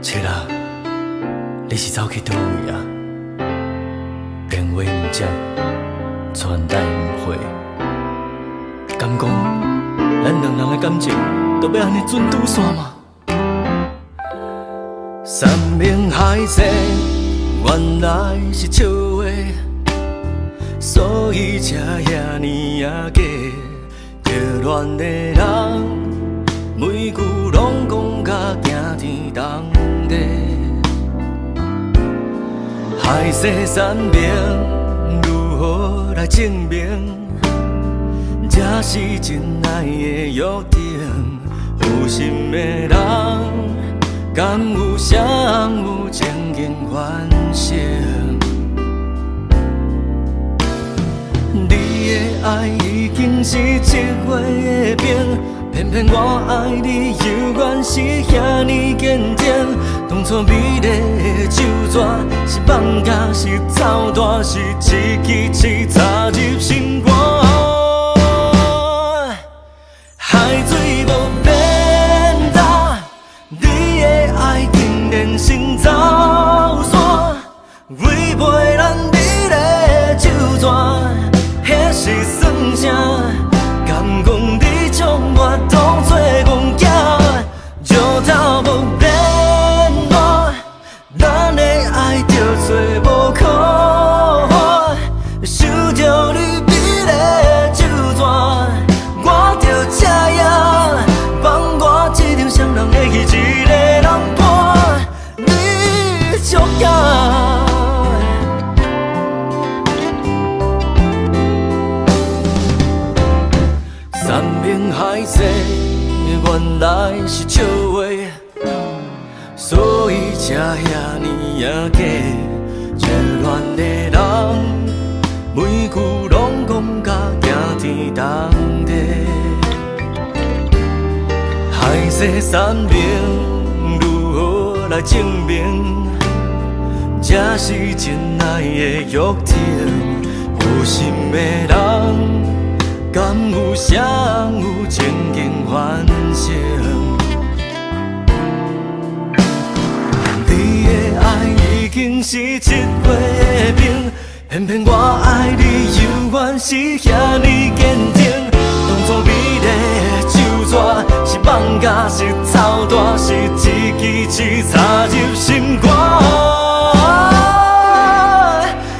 切啦，你是走去倒位啊？电话毋接，传单毋回，敢讲咱两人的感情都要安尼准拄线吗？山盟海誓，原来是笑话，所以才遐尼啊假。热恋的人，每句拢讲甲惊天动地。海誓山盟，如何来证明？这是真爱的约定。有心的人，敢有谁有情景完成？你的爱已经是一月的冰，偏偏我爱你犹原是遐尼坚定。当初美丽的手绢，是放假是走大，是一支刺插入心肝。海水无变淡，你的爱竟然成走线，违背咱美丽手绢。那是算啥？敢讲你将我当作戆仔，石头无变化，咱的爱着找无可化。想着你美丽手绢，我着这样放我这场双人的戏，一个人伴你足够。山盟海誓，原来是笑话，所以才遐尼啊假。热恋的人，每句拢讲甲惊天动地。海誓山盟，如何来证明？这是真爱的约定。有心的人，敢有谁有情景完成？你的爱已经是一月的冰，偏偏我爱你犹原是遐尼坚定。当初美丽的手绢，是放假是走大，是一支刺插入心肝。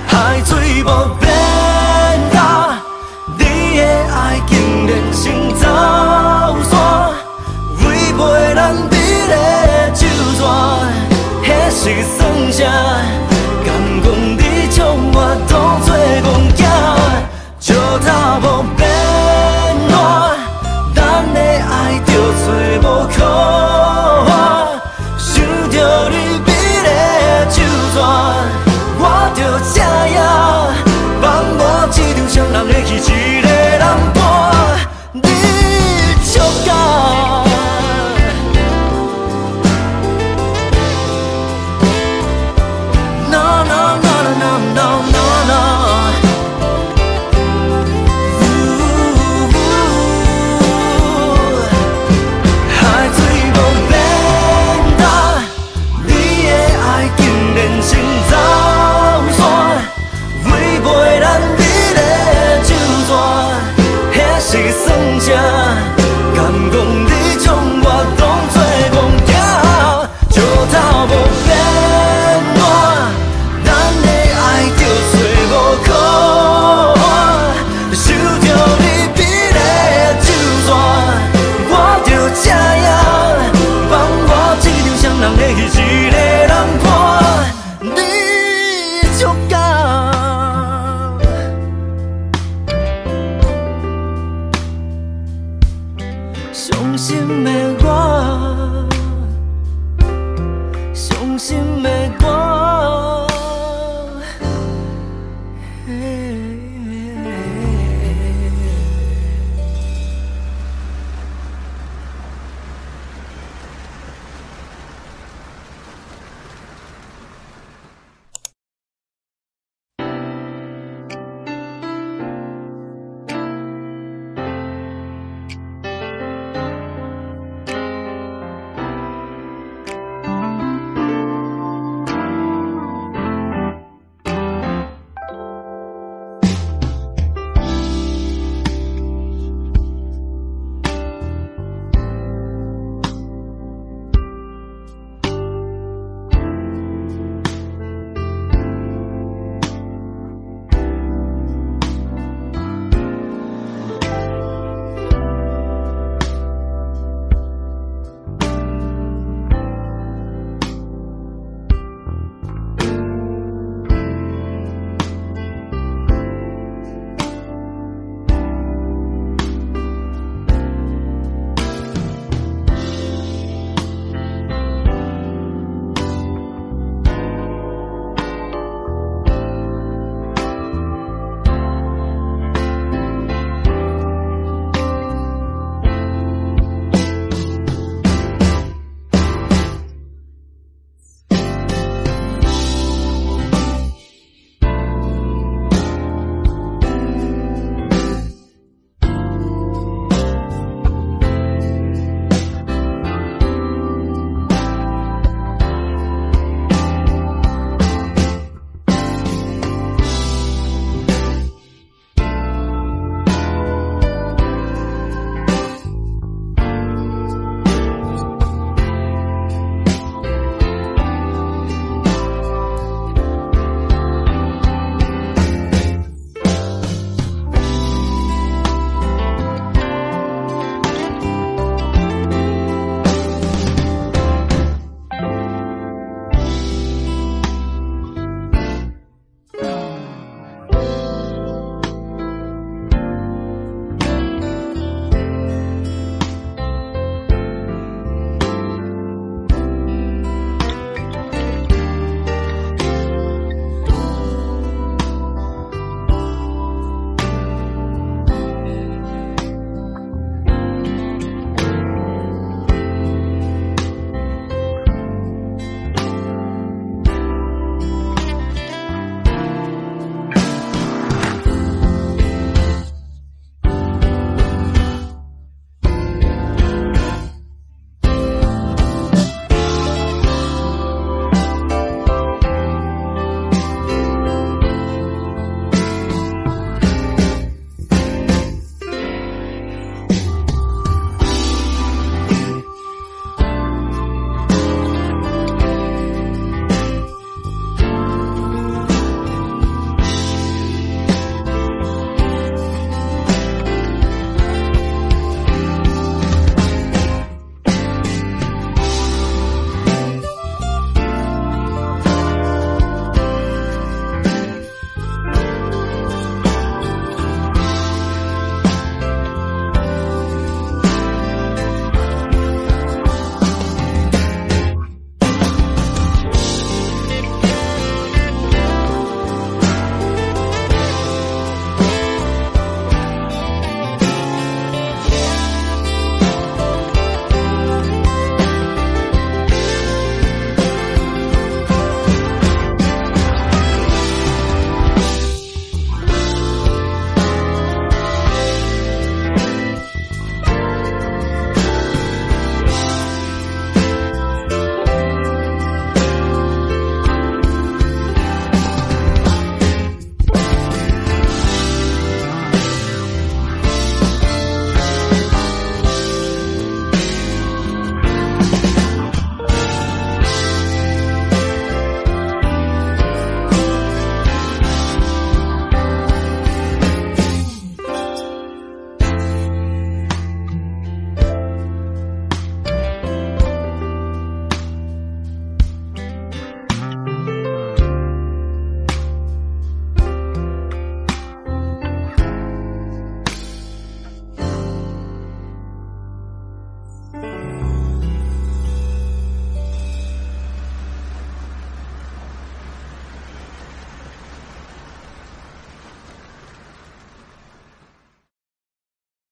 海水无变淡，你的爱竟然成走线，违背咱美丽手绢，那是算啥？敢讲你将我当作戆仔，石头无变化，咱的爱着找无可化。想着你美丽手绢，我着这样放我这场双人的戏，一个人伴你足够。No no no no no no no。海水无变淡，你的爱竟然成走线，违背咱美丽手绢，那是算啥？敢讲你将我当作戆仔，石头无变化，咱的爱着找无可化。想着你美丽手绢，我着这样放我这场双人的戏，一个人伴你足够。伤心的我，伤心的我。